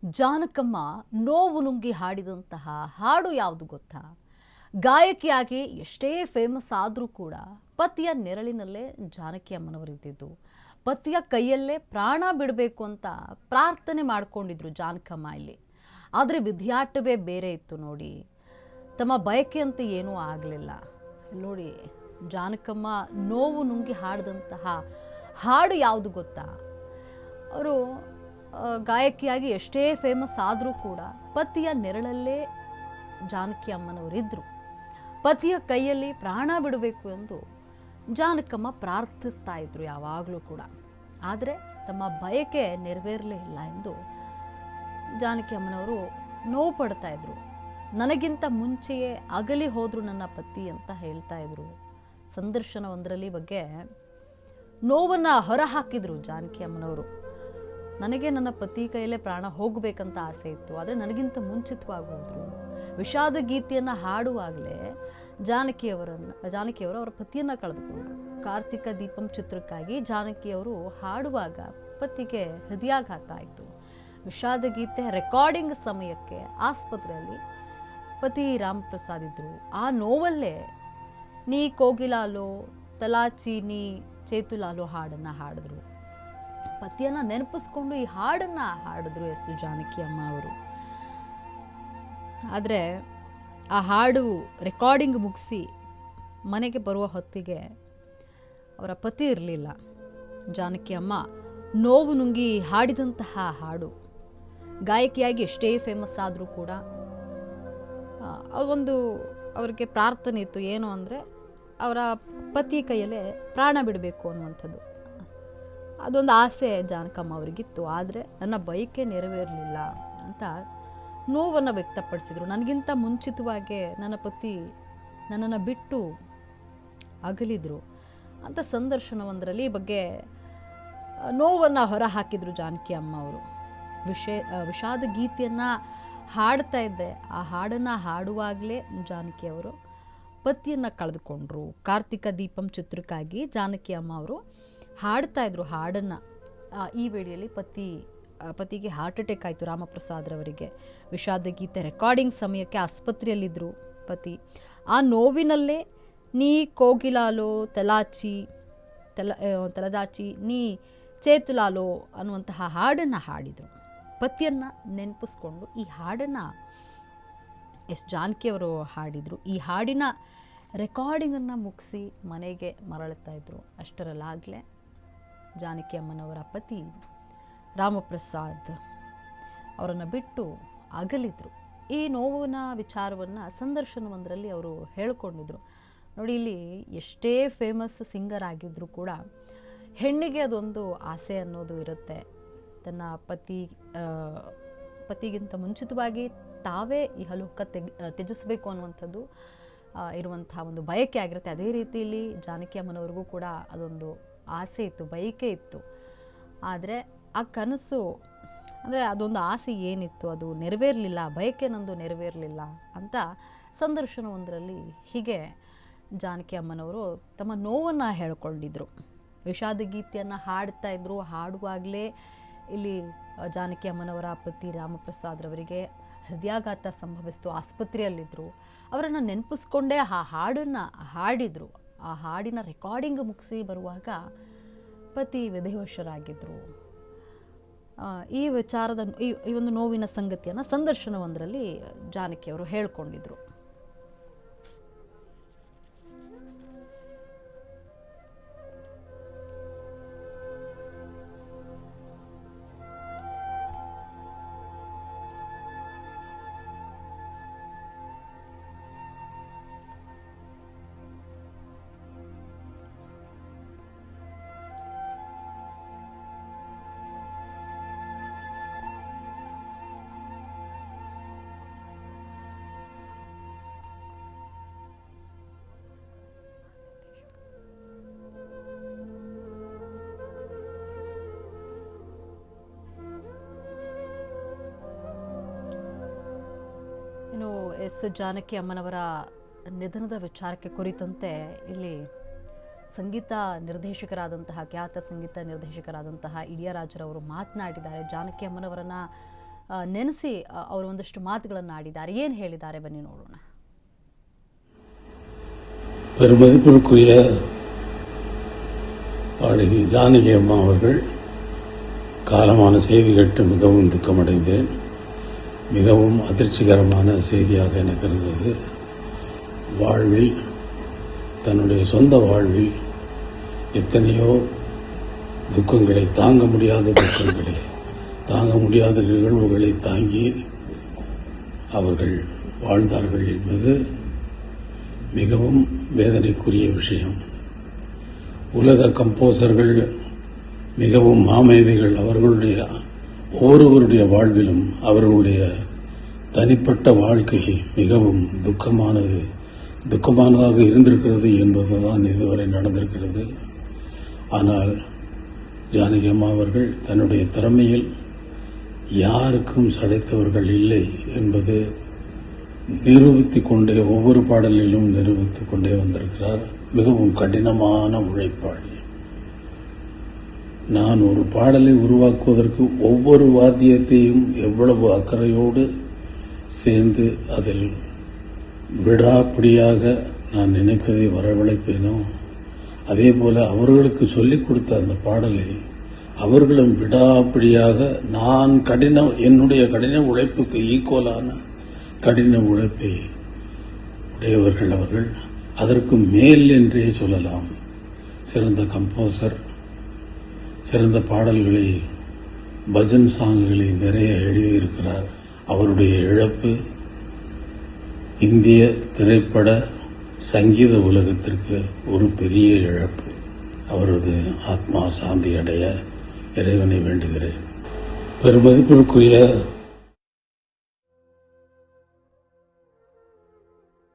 ಜಾನಕಮ್ಮ ನೋವು ನುಂಗಿ ಹಾಡಿದಂತಹ ಹಾಡು ಯಾವುದು ಗೊತ್ತಾ? ಗಾಯಕಿಯಾಗಿ ಎಷ್ಟೇ ಫೇಮಸ್ ಆದರೂ ಕೂಡ ಪತಿಯ ನೆರಳಿನಲ್ಲೇ ಜಾನಕಿ ಅಮ್ಮನವರಿದ್ದಿದ್ದು. ಪತಿಯ ಕೈಯಲ್ಲೇ ಪ್ರಾಣ ಬಿಡಬೇಕು ಅಂತ ಪ್ರಾರ್ಥನೆ ಮಾಡ್ಕೊಂಡಿದ್ರು ಜಾನಕಮ್ಮ ಇಲ್ಲಿ. ಆದರೆ ವಿಧಿಯಾಟವೇ ಬೇರೆ ಇತ್ತು ನೋಡಿ. ತಮ್ಮ ಬಯಕೆ ಅಂತ ಏನೂ ಆಗಲಿಲ್ಲ ನೋಡಿ. ಜಾನಕಮ್ಮ ನೋವು ನುಂಗಿ ಹಾಡಿದಂತಹ ಹಾಡು ಯಾವುದು ಗೊತ್ತಾ? ಅವರು ಗಾಯಕಿಯಾಗಿ ಎಷ್ಟೇ ಫೇಮಸ್ ಆದರೂ ಕೂಡ ಪತಿಯ ನೆರಳಲ್ಲೇ ಜಾನಕಿ ಅಮ್ಮನವರಿದ್ದರು. ಪತಿಯ ಕೈಯಲ್ಲಿ ಪ್ರಾಣ ಬಿಡಬೇಕು ಎಂದು ಜಾನಕಮ್ಮ ಪ್ರಾರ್ಥಿಸ್ತಾ ಇದ್ರು ಯಾವಾಗಲೂ ಕೂಡ. ಆದರೆ ತಮ್ಮ ಬಯಕೆ ನೆರವೇರಲೇ ಇಲ್ಲ ಎಂದು ಜಾನಕಿ ಅಮ್ಮನವರು ನೋವು ಪಡ್ತಾ ಇದ್ರು. ನನಗಿಂತ ಮುಂಚೆಯೇ ಅಗಲಿ ಹೋದ್ರು ನನ್ನ ಪತಿ ಅಂತ ಹೇಳ್ತಾ ಇದ್ರು. ಸಂದರ್ಶನವೊಂದರಲ್ಲಿ ಬಗ್ಗೆ ನೋವನ್ನು ಹೊರಹಾಕಿದ್ರು ಜಾನಕಿ ಅಮ್ಮನವರು. ನನಗೆ ನನ್ನ ಪತಿ ಕೈಯಲ್ಲೇ ಪ್ರಾಣ ಹೋಗಬೇಕಂತ ಆಸೆ ಇತ್ತು, ಆದರೆ ನನಗಿಂತ ಮುಂಚಿತವಾಗಿ ಹೋದರು. ವಿಷಾದ ಗೀತೆಯನ್ನು ಹಾಡುವಾಗಲೇ ಜಾನಕಿಯವರು ಅವರ ಪತಿಯನ್ನು ಕಳೆದುಕೊಂಡರು. ಕಾರ್ತಿಕ ದೀಪಂ ಚಿತ್ರಕ್ಕಾಗಿ ಜಾನಕಿಯವರು ಹಾಡುವಾಗ ಪತಿಗೆ ಹೃದಯಾಘಾತ ಆಯಿತು. ವಿಷಾದ ಗೀತೆ ರೆಕಾರ್ಡಿಂಗ್ ಸಮಯಕ್ಕೆ ಆಸ್ಪತ್ರೆಯಲ್ಲಿ ಪತಿ ರಾಮಪ್ರಸಾದ್ ಇದ್ದರು. ಆ ನೋವಲ್ಲೇ ನೀ ಕೋಗಿಲಾಲೋ ತಲಾಚಿ ನೀ ಚೇತುಲಾಲೋ ಹಾಡನ್ನು ಹಾಡಿದ್ರು. ಪತಿಯನ್ನು ನೆನಪಿಸ್ಕೊಂಡು ಈ ಹಾಡನ್ನು ಹಾಡಿದ್ರು ಜಾನಕಿ ಅಮ್ಮ ಅವರು. ಆದರೆ ಆ ಹಾಡು ರೆಕಾರ್ಡಿಂಗ್ ಮುಗಿಸಿ ಮನೆಗೆ ಬರುವ ಹೊತ್ತಿಗೆ ಅವರ ಪತಿ ಇರಲಿಲ್ಲ. ಜಾನಕಿ ಅಮ್ಮ ನೋವು ನುಂಗಿ ಹಾಡಿದಂತಹ ಹಾಡು, ಗಾಯಕಿಯಾಗಿ ಎಷ್ಟೇ ಫೇಮಸ್ ಆದರೂ ಕೂಡ ಒಂದು ಅವರಿಗೆ ಪ್ರಾರ್ಥನೆ ಇತ್ತು. ಏನು ಅಂದರೆ ಅವರ ಪತಿ ಕೈಯಲ್ಲೇ ಪ್ರಾಣ ಬಿಡಬೇಕು ಅನ್ನುವಂಥದ್ದು. ಅದೊಂದು ಆಸೆ ಜಾನಕಮ್ಮ ಅವರಿಗಿತ್ತು. ಆದರೆ ನನ್ನ ಬಯಕೆ ನೆರವೇರಲಿಲ್ಲ ಅಂತ ನೋವನ್ನು ವ್ಯಕ್ತಪಡಿಸಿದರು. ನನಗಿಂತ ಮುಂಚಿತವಾಗಿ ನನ್ನ ಪತಿ ನನ್ನನ್ನು ಬಿಟ್ಟು ಅಗಲಿದ್ರು ಅಂತ ಸಂದರ್ಶನವೊಂದರಲ್ಲಿ ಈ ಬಗ್ಗೆ ನೋವನ್ನು ಹೊರಹಾಕಿದರು ಜಾನಕಿ ಅಮ್ಮ ಅವರು. ವಿಷಾದ ಗೀತೆಯನ್ನು ಹಾಡ್ತಾ ಇದ್ದೆ. ಆ ಹಾಡನ್ನು ಹಾಡುವಾಗಲೇ ಜಾನಕಿ ಅವರು ಪತಿಯನ್ನು ಕಳೆದುಕೊಂಡ್ರು. ಕಾರ್ತಿಕ ದೀಪಂ ಚಿತ್ರಕ್ಕಾಗಿ ಜಾನಕಿ ಅಮ್ಮ ಅವರು ಹಾಡ್ತಾ ಇದ್ರು ಹಾಡನ್ನು. ಈ ವೇಳೆಯಲ್ಲಿ ಪತಿಗೆ ಹಾರ್ಟ್ ಅಟ್ಯಾಕ್ ಆಯಿತು ರಾಮಪ್ರಸಾದ್ ರವರಿಗೆ. ವಿಷಾದ ಗೀತೆ ರೆಕಾರ್ಡಿಂಗ್ ಸಮಯಕ್ಕೆ ಆಸ್ಪತ್ರೆಯಲ್ಲಿದ್ದರು ಪತಿ. ಆ ನೋವಿನಲ್ಲೇ ನೀ ಕೋಗಿಲಾಲೋ ತಲದಾಚಿ ನೀ ಚೇತುಲಾಲೋ ಅನ್ನುವಂತಹ ಹಾಡನ್ನು ಹಾಡಿದರು. ಪತಿಯನ್ನು ನೆನಪಿಸ್ಕೊಂಡು ಈ ಹಾಡನ್ನು ಜಾನಕಿಯವರು ಹಾಡಿದರು. ಈ ಹಾಡಿನ ರೆಕಾರ್ಡಿಂಗನ್ನು ಮುಗಿಸಿ ಮನೆಗೆ ಮರಳುತ್ತಾ ಇದ್ರು. ಅಷ್ಟರಲ್ಲಾಗಲೇ ಜಾನಕಿ ಅಮ್ಮನವರ ಪತಿ ರಾಮಪ್ರಸಾದ್ ಅವರನ್ನು ಬಿಟ್ಟು ಅಗಲಿದ್ರು. ಈ ನೋವಿನ ವಿಚಾರವನ್ನು ಸಂದರ್ಶನವೊಂದರಲ್ಲಿ ಅವರು ಹೇಳಿಕೊಂಡಿದ್ರು. ನೋಡಿ, ಇಲ್ಲಿ ಎಷ್ಟೇ ಫೇಮಸ್ ಸಿಂಗರ್ ಆಗಿದ್ದರೂ ಕೂಡ ಹೆಣ್ಣಿಗೆ ಅದೊಂದು ಆಸೆ ಅನ್ನೋದು ಇರುತ್ತೆ. ತನ್ನ ಪತಿಗಿಂತ ಮುಂಚಿತವಾಗಿ ತಾವೇ ಈ ಹಲುಕ್ಕ ತ್ಯಜಿಸಬೇಕು ಅನ್ನುವಂಥದ್ದು ಇರುವಂತಹ ಒಂದು ಬಯಕೆ ಆಗಿರುತ್ತೆ. ಅದೇ ರೀತಿಯಲ್ಲಿ ಜಾನಕಿ ಅಮ್ಮನವ್ರಿಗೂ ಕೂಡ ಅದೊಂದು ಆಸೆ ಇತ್ತು, ಬಯಕೆ ಇತ್ತು. ಆದರೆ ಆ ಕನಸು ಅಂದರೆ ಅದೊಂದು ಆಸೆ ಏನಿತ್ತು ಅದು ನೆರವೇರಲಿಲ್ಲ, ಬಯಕೆ ನಂದು ನೆರವೇರಲಿಲ್ಲ ಅಂತ ಸಂದರ್ಶನವೊಂದರಲ್ಲಿ ಹೀಗೆ ಜಾನಕಿ ಅಮ್ಮನವರು ತಮ್ಮ ನೋವನ್ನು ಹೇಳ್ಕೊಂಡಿದ್ರು. ವಿಷಾದ ಗೀತೆಯನ್ನು ಹಾಡ್ತಾ ಇದ್ರು. ಹಾಡುವಾಗಲೇ ಇಲ್ಲಿ ಜಾನಕಿ ಅಮ್ಮನವರ ಪತಿ ರಾಮಪ್ರಸಾದ್ ರವರಿಗೆ ಹೃದಯಾಘಾತ ಸಂಭವಿಸಿತು. ಆಸ್ಪತ್ರೆಯಲ್ಲಿದ್ದರು. ಅವರನ್ನು ನೆನಪಿಸ್ಕೊಂಡೇ ಆ ಹಾಡನ್ನು ಹಾಡಿದರು. ಆ ಹಾಡಿನ ರೆಕಾರ್ಡಿಂಗ್ ಮುಗಿಸಿ ಬರುವಾಗ ಪತಿ ವಿಧಿವಶರಾಗಿದ್ದರು. ಈ ವಿಚಾರದ ಈ ಒಂದು ನೋವಿನ ಸಂಗತಿಯನ್ನು ಸಂದರ್ಶನವೊಂದರಲ್ಲಿ ಜಾನಕಿಯವರು ಹೇಳ್ಕೊಂಡಿದ್ರು. ಇನ್ನು ಜಾನಕಿ ಅಮ್ಮನವರ ನಿಧನದ ವಿಚಾರಕ್ಕೆ ಕುರಿತಂತೆ ಇಲ್ಲಿ ಸಂಗೀತ ನಿರ್ದೇಶಕರಾದಂತಹ ಖ್ಯಾತ ಸಂಗೀತ ನಿರ್ದೇಶಕರಾದಂತಹ ಇಳಿಯರಾಜರವರು ಮಾತನಾಡಿದ್ದಾರೆ. ಜಾನಕಿ ಅಮ್ಮನವರನ್ನು ನೆನೆಸಿ ಅವರು ಒಂದಷ್ಟು ಮಾತುಗಳನ್ನು ಆಡಿದ್ದಾರೆ. ಏನು ಹೇಳಿದ್ದಾರೆ ಬನ್ನಿ ನೋಡೋಣ. பெருமதிப்பிற்குரிய பாடகி ஜானகி அம்மா அவர்கள் காலமான செய்தி கேட்டு மிகவும் துக்கமடைந்தேன். மிகவும் அதிர்ச்சிகரமான செய்தியாக எனக்கு இருந்தது. வாழ்வில், தன்னுடைய சொந்த வாழ்வில் எத்தனையோ துக்கங்களை, தாங்க முடியாத நிகழ்வுகளை தாங்கி அவர்கள் வாழ்ந்தார்கள் என்பது மிகவும் வேதனைக்குரிய விஷயம். உலக கம்போசர்கள் மிகவும் மாமேதைகள். அவர்களுடைய ஒவ்வொருவருடைய வாழ்விலும் அவர்களுடைய தனிப்பட்ட வாழ்க்கை மிகவும் துக்கமானதாக இருந்திருக்கிறது என்பதுதான் இதுவரை நடந்திருக்கிறது. ஆனால் ஜானகி அம்மா அவர்கள் தன்னுடைய திறமையில் யாருக்கும் சளைத்தவர்கள் இல்லை என்பது ஒவ்வொரு பாடலிலும் நிரூபித்துக் கொண்டே வந்திருக்கிறார். மிகவும் கடினமான உழைப்பாளி. நான் ஒரு பாடலை உருவாக்குவதற்கு ஒவ்வொரு வாத்தியத்தையும் எவ்வளவு அக்கறையோடு சேர்ந்து அதில் விடாப்பிடியாக நான் நினைத்ததை வரவழைப்பேனோ, அதே போல அவர்களுக்கு சொல்லிக் கொடுத்த அந்த பாடலை அவர்களும் விடாப்பிடியாக என்னுடைய கடின உழைப்புக்கு ஈக்குவலான கடின உழைப்பை உடையவர்கள் அவர்கள். அதற்கு மேல் என்றே சொல்லலாம். சிறந்த கம்போசர், சிறந்த பாடல்களை, பஜன் சாங்குகளை நிறைய எழுதியிருக்கிறார். அவருடைய இழப்பு இந்திய திரைப்பட சங்கீத உலகத்திற்கு ஒரு பெரிய இழப்பு. அவரது ஆத்மா சாந்தி அடைய இறைவனை வேண்டுகிறேன். பெருமதிப்பிற்குரிய